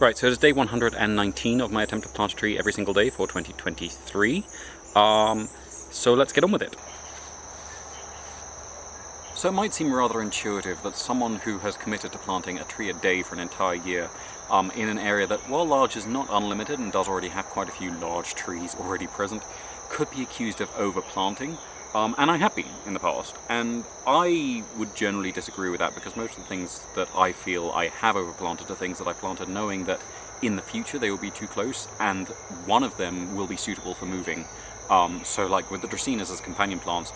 Right, so it is day 119 of my attempt to plant a tree every single day for 2023. So let's get on with it. So it might seem rather intuitive that someone who has committed to planting a tree a day for an entire year in an area that, while large, is not unlimited and does already have quite a few large trees already present, could be accused of overplanting. And I have been in the past, and I would generally disagree with that because most of the things that I feel I have overplanted are things that I planted knowing that in the future they will be too close and one of them will be suitable for moving. So like with the dracaenas as companion plants,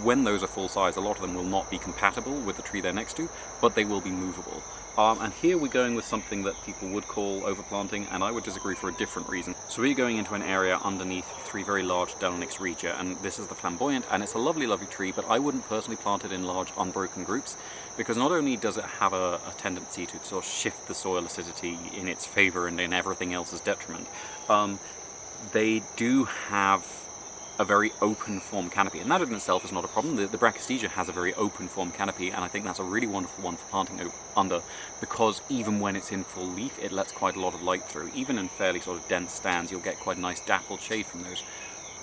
when those are full size, a lot of them will not be compatible with the tree they're next to, but they will be movable. And here we're going with something that people would call overplanting, and I would disagree for a different reason. So we're going into an area underneath three very large Delonix regia, and this is the flamboyant, and it's a lovely, lovely tree, but I wouldn't personally plant it in large unbroken groups, because not only does it have a tendency to sort of shift the soil acidity in its favour and in everything else's detriment, they do have a very open form canopy, and that in itself is not a problem. The Brachystegia has a very open form canopy, and I think that's a really wonderful one for planting under, because even when it's in full leaf, it lets quite a lot of light through. Even in fairly sort of dense stands, you'll get quite a nice dappled shade from those.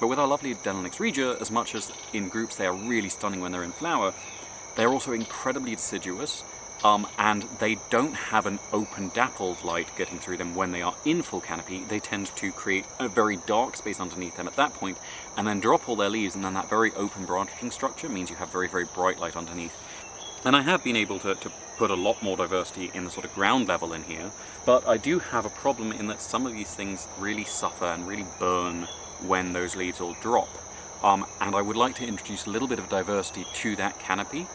But with our lovely Delonix regia, as much as in groups they are really stunning when they're in flower, they're also incredibly deciduous, and they don't have an open dappled light getting through them when they are in full canopy. They tend to create a very dark space underneath them at that point, and then drop all their leaves, and then that very open branching structure means you have very, very bright light underneath. And I have been able to put a lot more diversity in the sort of ground level in here, but I do have a problem in that some of these things really suffer and really burn when those leaves all drop. And I would like to introduce a little bit of diversity to that canopy.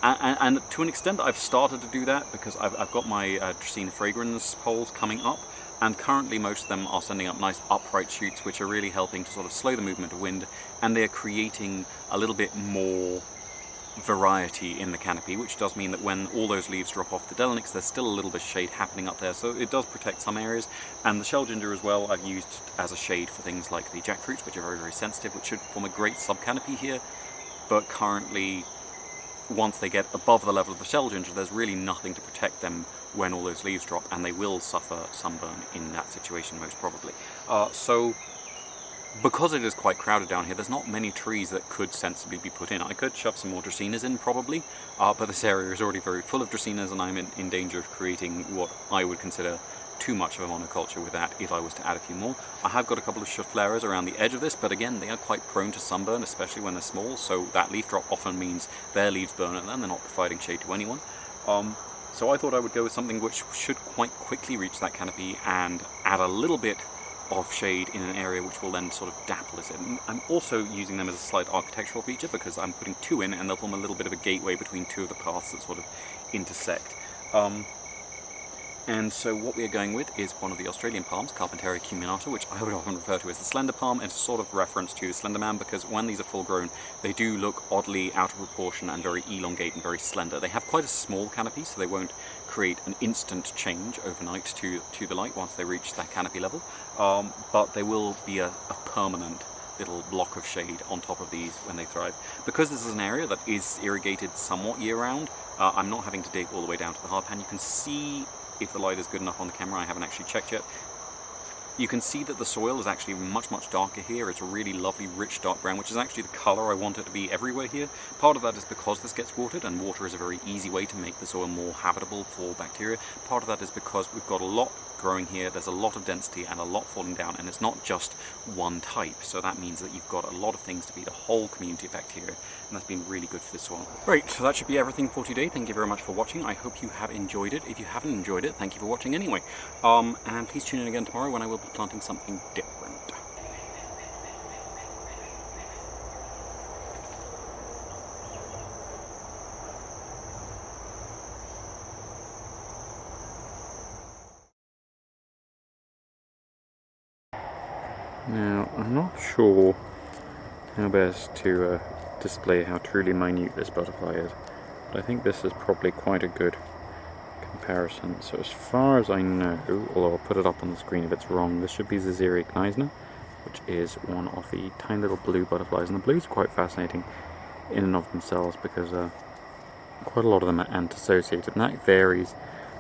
And to an extent I've started to do that because I've got my Dracaena fragrans poles coming up, and currently most of them are sending up nice upright shoots which are really helping to sort of slow the movement of wind, and they're creating a little bit more variety in the canopy, which does mean that when all those leaves drop off the Delonix, there's still a little bit of shade happening up there, so it does protect some areas. And the shell ginger as well I've used as a shade for things like the jackfruits, which are very, very sensitive, which should form a great sub-canopy here, but currently once they get above the level of the shell ginger, there's really nothing to protect them when all those leaves drop, and they will suffer sunburn in that situation most probably. So because it is quite crowded down here, there's not many trees that could sensibly be put in. I could shove some more dracaenas in probably, but this area is already very full of dracaenas, and I'm in danger of creating what I would consider too much of a monoculture with that if I was to add a few more. I have got a couple of scheffleras around the edge of this, but again, they are quite prone to sunburn, especially when they're small, so that leaf drop often means their leaves burn and then they're not providing shade to anyone. So I thought I would go with something which should quite quickly reach that canopy and add a little bit of shade in an area which will then sort of dapple it. I'm also using them as a slight architectural feature because I'm putting two in and they'll form a little bit of a gateway between two of the paths that sort of intersect. And so what we are going with is one of the Australian palms, Carpentaria cuminata, which I would often refer to as the slender palm. It's a sort of reference to the slender man because when these are full grown, they do look oddly out of proportion and very elongate and very slender. They have quite a small canopy, so they won't create an instant change overnight to the light once they reach that canopy level, but they will be a permanent little block of shade on top of these when they thrive. Because this is an area that is irrigated somewhat year-round, I'm not having to dig all the way down to the hard pan. You can see, if the light is good enough on the camera, I haven't actually checked yet, you can see that the soil is actually much, much darker here. It's a really lovely, rich dark brown, which is actually the colour I want it to be everywhere here. Part of that is because this gets watered, and water is a very easy way to make the soil more habitable for bacteria. Part of that is because we've got a lot growing here, there's a lot of density and a lot falling down, and it's not just one type, so that means that you've got a lot of things to feed a whole community of bacteria, and that's been really good for the soil. Right, so that should be everything for today. Thank you very much for watching. I hope you have enjoyed it. If you haven't enjoyed it, thank you for watching anyway. And please tune in again tomorrow when I will be planting something different. Now, I'm not sure how best to display how truly minute this butterfly is, but I think this is probably quite a good comparison. So as far as I know, although I'll put it up on the screen if it's wrong, this should be Zizzeria gneisner, which is one of the tiny little blue butterflies, and the blues are quite fascinating in and of themselves because quite a lot of them are ant-associated, and that varies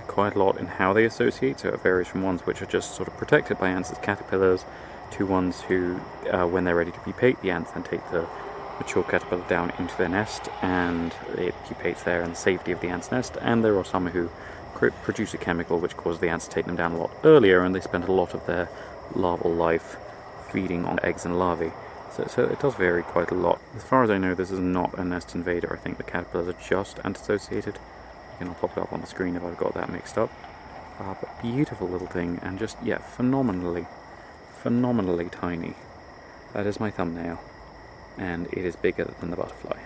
quite a lot in how they associate, so it varies from ones which are just sort of protected by ants as caterpillars, to ones who, when they're ready to pupate, the ants then take the mature caterpillar down into their nest, and it pupates there in the safety of the ant's nest. And there are some who produce a chemical which causes the ants to take them down a lot earlier, and they spend a lot of their larval life feeding on eggs and larvae. So it does vary quite a lot. As far as I know, this is not a nest invader. I think the caterpillars are just ant-associated. Again, I'll pop it up on the screen if I've got that mixed up. But beautiful little thing, and just, yeah, phenomenally tiny. That is my thumbnail, and it is bigger than the butterfly.